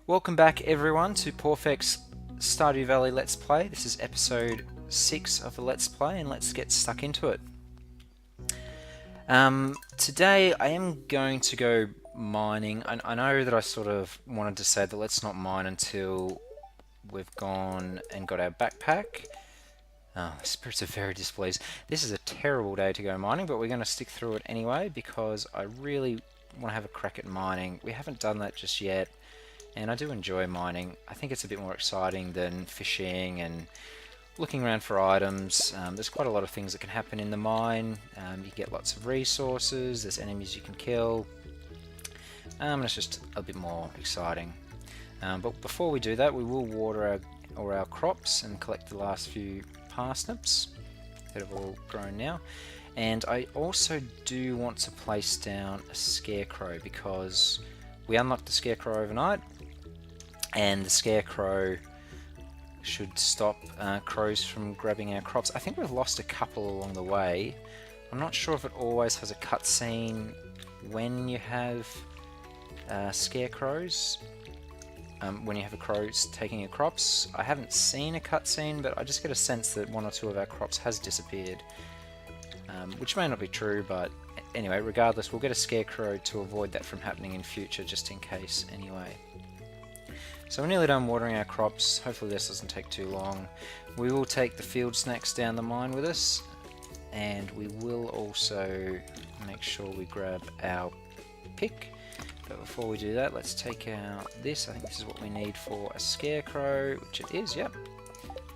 Welcome back everyone to Pawfect's Stardew Valley Let's Play. This is episode 6 of the Let's Play and let's get stuck into it. Today I am going to go mining. I know that I sort of wanted to say that let's not mine until we've gone and got our backpack. Oh, the spirits are very displeased. This is a terrible day to go mining, but we're going to stick through it anyway because I really want to have a crack at mining. We haven't done that just yet. And I do enjoy mining. I think it's a bit more exciting than fishing and looking around for items. There's quite a lot of things that can happen in the mine. You get lots of resources, there's enemies you can kill. And it's just a bit more exciting. But before we do that, we will water all our crops and collect the last few parsnips that have all grown now. And I also do want to place down a scarecrow because we unlocked the scarecrow overnight. And the scarecrow should stop crows from grabbing our crops. I think we've lost a couple along the way. I'm not sure if it always has a cutscene when you have scarecrows, when you have a crow taking your crops. I haven't seen a cutscene, but I just get a sense that one or two of our crops has disappeared, which may not be true, but anyway, regardless, we'll get a scarecrow to avoid that from happening in future, just in case anyway. So we're nearly done watering our crops. Hopefully this doesn't take too long. We will take the field snacks down the mine with us, and we will also make sure we grab our pick. But before we do that, let's take out this. I think this is what we need for a scarecrow, which it is, yep.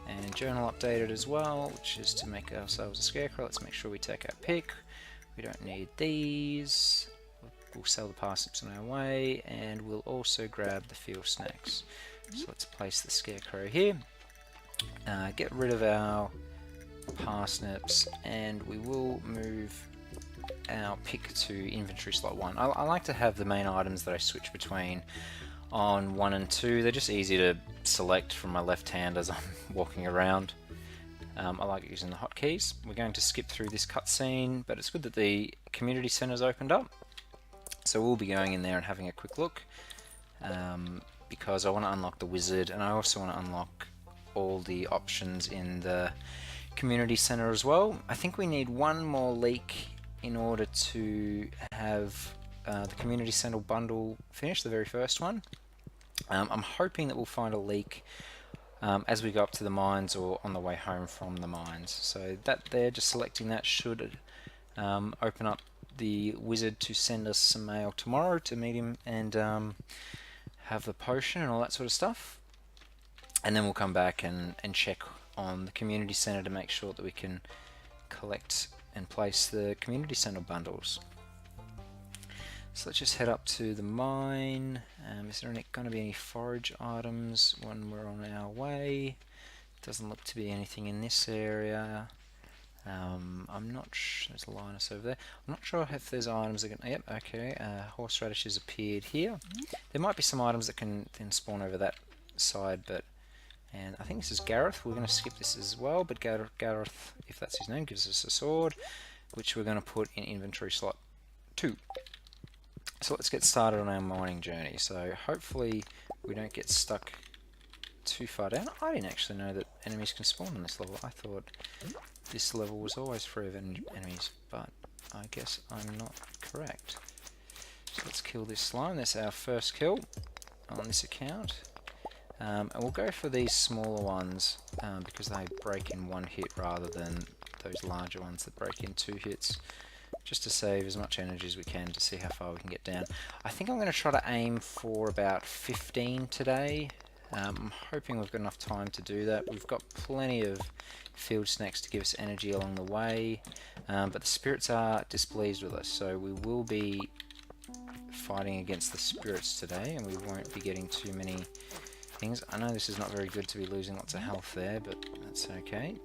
And journal updated as well, which is to make ourselves a scarecrow. Let's make sure we take our pick. We don't need these. We'll sell the parsnips on our way, and we'll also grab the field snacks. So let's place the scarecrow here, get rid of our parsnips, and we will move our pick to inventory slot 1. I like to have the main items that I switch between on 1 and 2. They're just easy to select from my left hand as I'm walking around. I like using the hotkeys. We're going to skip through this cutscene, but it's good that the community center's opened up. So we'll be going in there and having a quick look, because I want to unlock the wizard, and I also want to unlock all the options in the community center as well. I think we need one more leak in order to have the community center bundle finished, the very first one. I'm hoping that we'll find a leak as we go up to the mines or on the way home from the mines. So that there, just selecting that should open up the wizard to send us some mail tomorrow to meet him and have the potion and all that sort of stuff. And then we'll come back and check on the community center to make sure that we can collect and place the community center bundles. So let's just head up to the mine. Is there going to be any forage items when we're on our way? Doesn't look to be anything in this area. I'm not sure. There's Linus over there. I'm not sure if there's items that can. Yep, okay. Horseradish has appeared here. There might be some items that can then spawn over that side, but. And I think this is Gareth. We're going to skip this as well, but Gareth, if that's his name, gives us a sword, which we're going to put in inventory slot 2. So let's get started on our mining journey. So hopefully we don't get stuck too far down. I didn't actually know that enemies can spawn on this level. I thought this level was always free of enemies, but I guess I'm not correct. So let's kill this slime. That's our first kill on this account. And we'll go for these smaller ones because they break in 1 hit rather than those larger ones that break in 2 hits. Just to save as much energy as we can to see how far we can get down. I think I'm going to try to aim for about 15 today. I'm hoping we've got enough time to do that. We've got plenty of field snacks to give us energy along the way, but the spirits are displeased with us, so we will be fighting against the spirits today, and we won't be getting too many things. I know this is not very good to be losing lots of health there, but that's okay.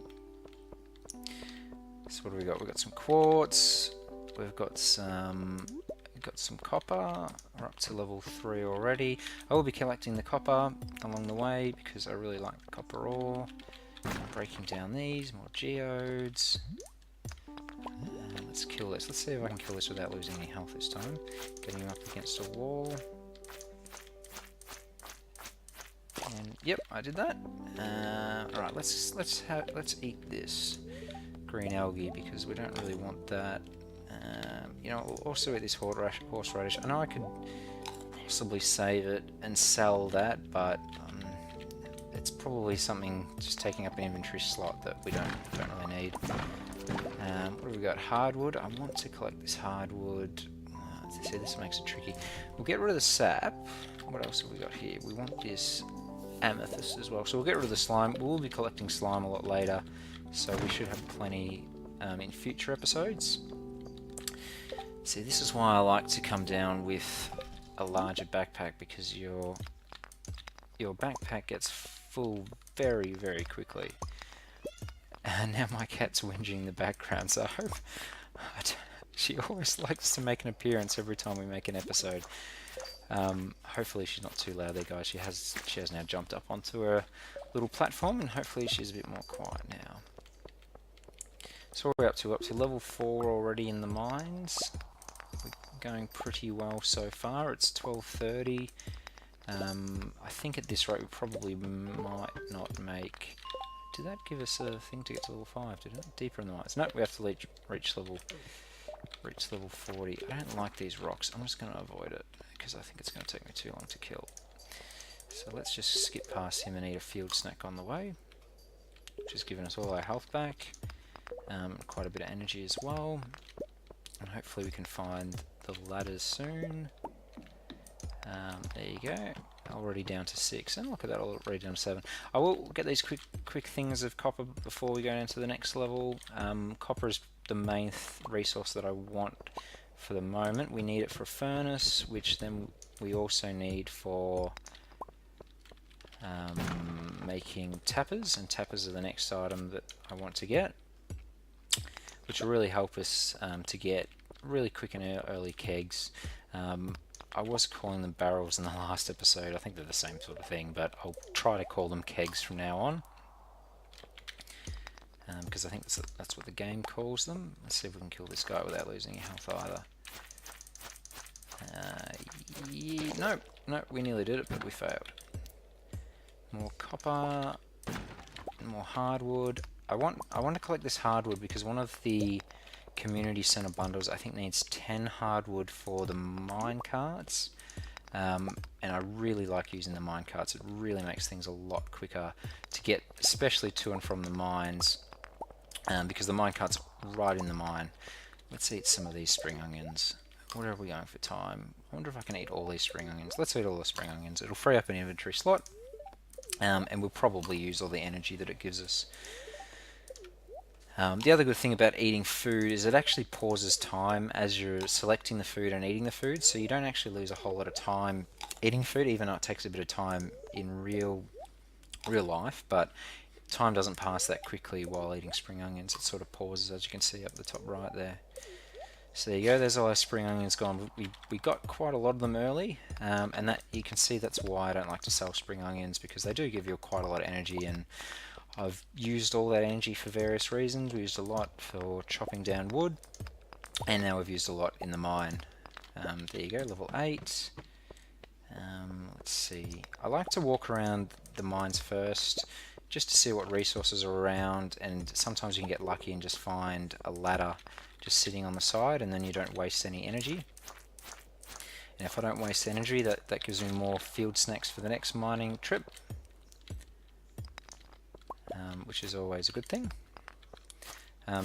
So what do we got? We've got some quartz, we've got some copper. We're up to level 3 already. I will be collecting the copper along the way because I really like the copper ore. Breaking down these, more geodes. Let's kill this. Let's see if I can kill this without losing any health this time. Getting him up against a wall. And yep, I did that. Alright, let's eat this green algae because we don't really want that. You know, we'll also eat this horseradish. I know I could possibly save it and sell that, but it's probably something just taking up an inventory slot that we don't really need. What have we got? Hardwood. I want to collect this hardwood. See, this makes it tricky. We'll get rid of the sap. What else have we got here? We want this amethyst as well. So we'll get rid of the slime. We'll be collecting slime a lot later, so we should have plenty in future episodes. See, this is why I like to come down with a larger backpack, because your backpack gets full very, very quickly. And now my cat's whinging in the background, so I hope... She always likes to make an appearance every time we make an episode. Hopefully she's not too loud there, guys. She has now jumped up onto her little platform, and hopefully she's a bit more quiet now. So what are we up to? We're up to level 4 already in the mines. We're going pretty well so far. It's 12:30. I think at this rate we probably might not make... Did that give us a thing to get to level 5? Did it? Deeper in the mines. No, we have to reach level 40. I don't like these rocks. I'm just going to avoid it because I think it's going to take me too long to kill. So let's just skip past him and eat a field snack on the way, which has given us all our health back, quite a bit of energy as well, and hopefully we can find the ladders soon. There you go. Already down to 6, and look at that, already down to 7. I will get these quick things of copper before we go into the next level. Copper is the main resource that I want for the moment. We need it for a furnace, which then we also need for making tappers, and tappers are the next item that I want to get, which will really help us to get really quick and early kegs. I was calling them barrels in the last episode. I think they're the same sort of thing, but I'll try to call them kegs from now on, because I think that's what the game calls them. Let's see if we can kill this guy without losing health either. Yeah, no, we nearly did it, but we failed. More copper, more hardwood. I want to collect this hardwood because one of the community center bundles I think needs 10 hardwood for the mine carts, and I really like using the mine carts. It really makes things a lot quicker to get, especially to and from the mines, because the mine cart's right in the mine. Let's eat some of these spring onions. Where are we going for time? I wonder if I can eat all these spring onions. Let's eat all the spring onions. It'll free up an inventory slot, and we'll probably use all the energy that it gives us. The other good thing about eating food is it actually pauses time as you're selecting the food and eating the food, so you don't actually lose a whole lot of time eating food, even though it takes a bit of time in real life, but time doesn't pass that quickly while eating spring onions. It sort of pauses, as you can see up the top right there. So there you go, there's all our spring onions gone. We got quite a lot of them early, and that you can see that's why I don't like to sell spring onions, because they do give you quite a lot of energy, and I've used all that energy for various reasons. We used a lot for chopping down wood, and now we've used a lot in the mine. There you go, level 8. Let's see. I like to walk around the mines first, just to see what resources are around, and sometimes you can get lucky and just find a ladder just sitting on the side, and then you don't waste any energy. And if I don't waste energy, that gives me more field snacks for the next mining trip, which is always a good thing,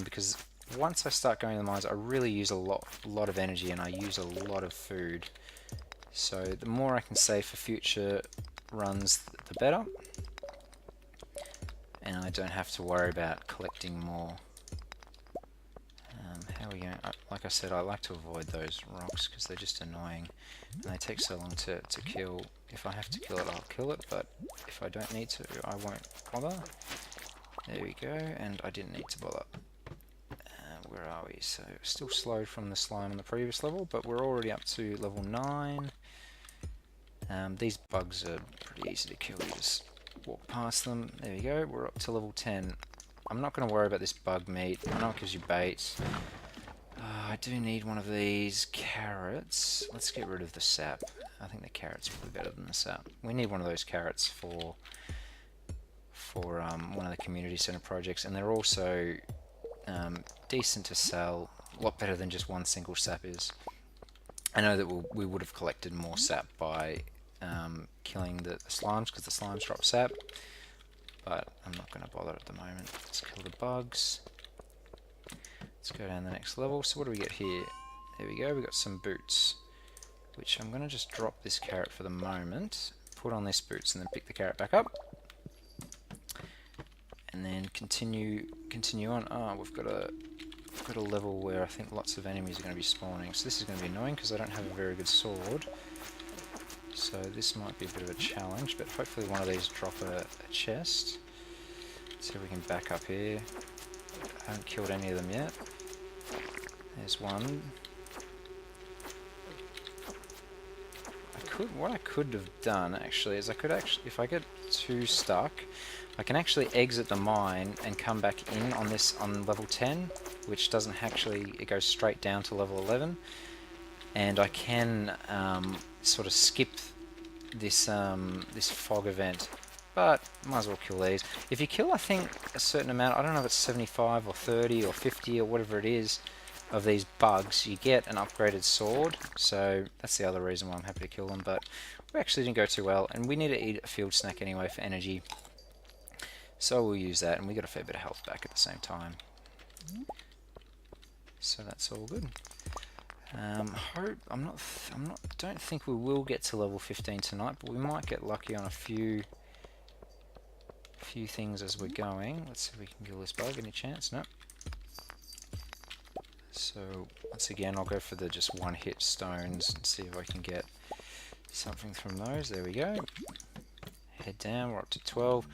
because once I start going to the mines, I really use a lot of energy, and I use a lot of food. So the more I can save for future runs, the better, and I don't have to worry about collecting more. How are we going? Like I said, I like to avoid those rocks because they're just annoying, and they take so long to kill. If I have to kill it, I'll kill it, but if I don't need to, I won't bother. There we go, and I didn't need to bother. Where are we? So, still slow from the slime on the previous level, but we're already up to level 9. These bugs are pretty easy to kill. You just walk past them. There we go, we're up to level 10. I'm not going to worry about this bug meat. I know it gives you bait. I do need one of these carrots. Let's get rid of the sap. I think the carrot's probably better than the sap. We need one of those carrots for one of the community center projects, and they're also decent to sell. A lot better than just one single sap is. I know that we would have collected more sap by killing the slimes, because the slimes drop sap, but I'm not going to bother at the moment. Let's kill the bugs. Let's go down the next level. So what do we get here? There we go, we got some boots, which I'm going to just drop this carrot for the moment, put on these boots, and then pick the carrot back up. And then continue on. Oh, we've got a level where I think lots of enemies are going to be spawning, so this is going to be annoying because I don't have a very good sword. So this might be a bit of a challenge, but hopefully one of these drop a chest. Let's see if we can back up here. I haven't killed any of them yet. There's one. What I could have done actually is if I get too stuck, I can actually exit the mine and come back in on level 10, which doesn't actually, it goes straight down to level 11, and I can sort of skip this this fog event, but might as well kill these. If you kill, I think, a certain amount, I don't know if it's 75 or 30 or 50 or whatever it is, of these bugs, you get an upgraded sword, so that's the other reason why I'm happy to kill them. But we actually didn't go too well, and we need to eat a field snack anyway for energy, so we'll use that, and we got a fair bit of health back at the same time, so that's all good. Don't think we will get to level 15 tonight, but we might get lucky on a few things as we're going. Let's see if we can kill this bug. Any chance? Nope. So once again, I'll go for the just one-hit stones and see if I can get something from those. There we go. Head down. We're up to 12.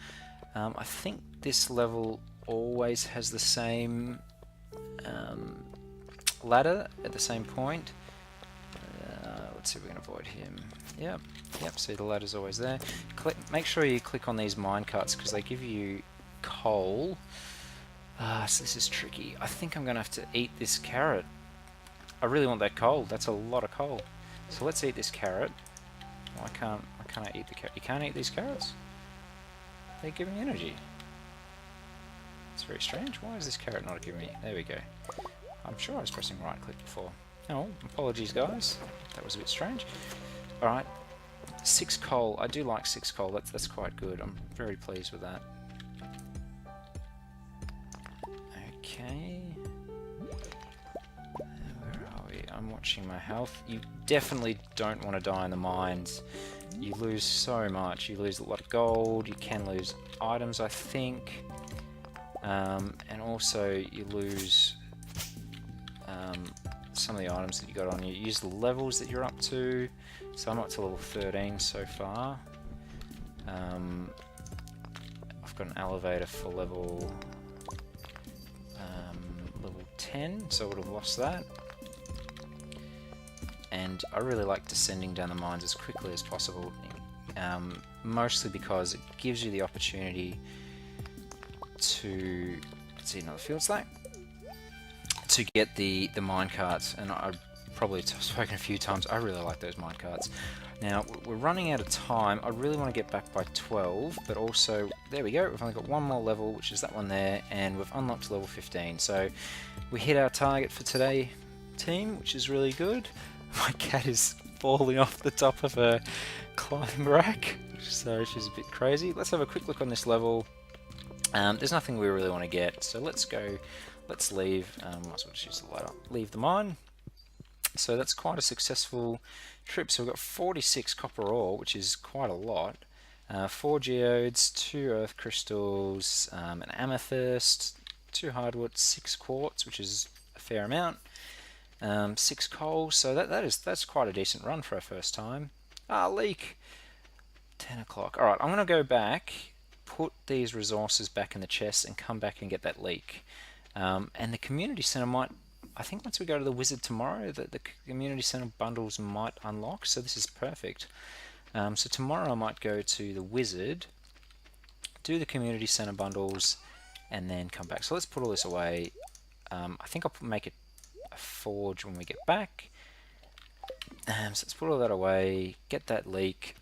I think this level always has the same ladder at the same point. Let's see if we can avoid him. Yep, see the ladder's always there. Make sure you click on these mine carts because they give you coal. So this is tricky. I think I'm going to have to eat this carrot. I really want that coal. That's a lot of coal. So let's eat this carrot. Why can't I eat the carrot? You can't eat these carrots? They're giving energy. It's very strange. Why is this carrot not giving me? There we go. I'm sure I was pressing right click before. Oh, apologies guys. That was a bit strange. Alright. 6 coal. I do like 6 coal. That's quite good. I'm very pleased with that. Okay. Where are we? I'm watching my health. You definitely don't want to die in the mines. You lose so much. You lose a lot of gold. You can lose items, I think. And also you lose some of the items that you got on you. Use the levels that you're up to. So I'm up to level 13 so far. I've got an elevator for level 10, so I would have lost that. And I really like descending down the mines as quickly as possible, mostly because it gives you the opportunity to, let's see, another field slack, to get the mine carts. And I've probably spoken a few times, I really like those mine carts. Now we're running out of time. I really want to get back by 12, but also there we go, we've only got one more level, which is that one there, and we've unlocked level 15, so we hit our target for today, team, which is really good. My cat is falling off the top of a climb rack, so she's a bit crazy. Let's have a quick look on this level. There's nothing we really want to get, so let's go. Let's leave. Might as well just use the light up. Leave the mine. So that's quite a successful trip. So we've got 46 copper ore, which is quite a lot. 4 geodes, 2 earth crystals, an amethyst, 2 hardwood, 6 quartz, which is a fair amount. 6 coal, so that's quite a decent run for our first time. Leak! 10 o'clock. Alright, I'm going to go back, put these resources back in the chest, and come back and get that leak. And the community center might, I think once we go to the wizard tomorrow, the community center bundles might unlock, so this is perfect. So tomorrow I might go to the wizard, do the community center bundles, and then come back. So let's put all this away. I think I'll make it a forge when we get back. So let's put all that away, get that leek,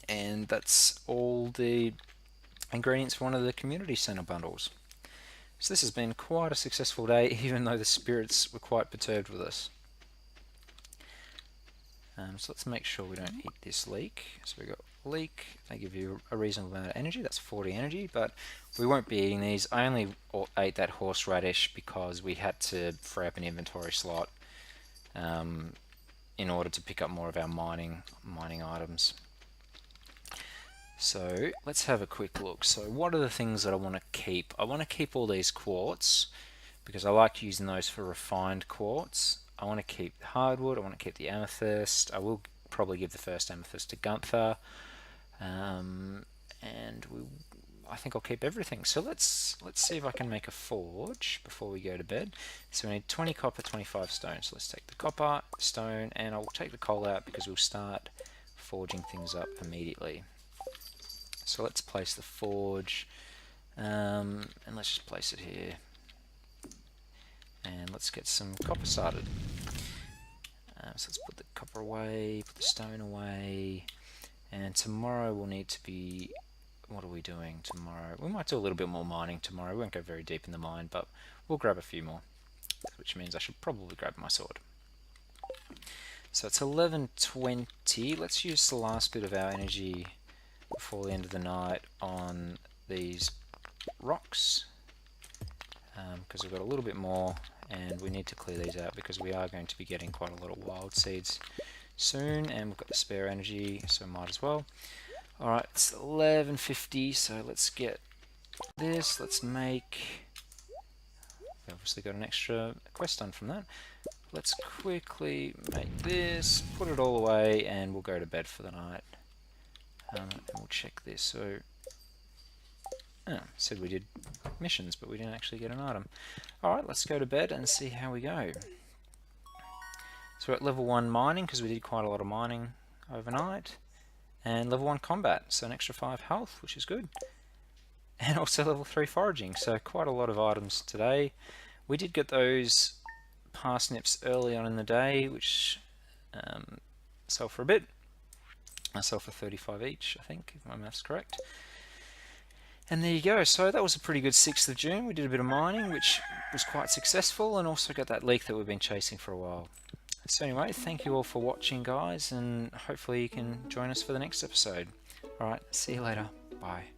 and that's all the ingredients for one of the community center bundles. So this has been quite a successful day, even though the spirits were quite perturbed with us. So let's make sure we don't eat this leek. So we've got leek, they give you a reasonable amount of energy, that's 40 energy, but we won't be eating these. I only ate that horseradish because we had to free up an inventory slot in order to pick up more of our mining items. So let's have a quick look. So what are the things that I want to keep? I want to keep all these quartz because I like using those for refined quartz. I want to keep the hardwood, I want to keep the amethyst. I will probably give the first amethyst to Gunther. And I think I'll keep everything. So let's see if I can make a forge before we go to bed. So we need 20 copper, 25 stone. So let's take the copper, stone, and I'll take the coal out because we'll start forging things up immediately. So let's place the forge, and let's just place it here. And let's get some copper started. So let's put the copper away, put the stone away, and tomorrow we'll need to be... What are we doing tomorrow? We might do a little bit more mining tomorrow. We won't go very deep in the mine, but we'll grab a few more, which means I should probably grab my sword. So it's 11:20. Let's use the last bit of our energy before the end of the night on these rocks, because we've got a little bit more and we need to clear these out because we are going to be getting quite a lot of wild seeds soon, and we've got the spare energy, so might as well. Alright, it's 11:50, so let's get this. Let's make... We obviously got an extra quest done from that. Let's quickly make this, put it all away, and we'll go to bed for the night. And we'll check this. So, said we did missions, but we didn't actually get an item. Alright, let's go to bed and see how we go. So we're at level 1 mining, because we did quite a lot of mining overnight. And level 1 combat, so an extra 5 health, which is good. And also level 3 foraging, so quite a lot of items today. We did get those parsnips early on in the day, which sell for a bit. I sell for 35 each, I think, if my math's correct. And there you go, so that was a pretty good 6th of June. We did a bit of mining, which was quite successful, and also got that leek that we've been chasing for a while. So anyway, thank you all for watching, guys, and hopefully you can join us for the next episode. Alright, see you later. Bye.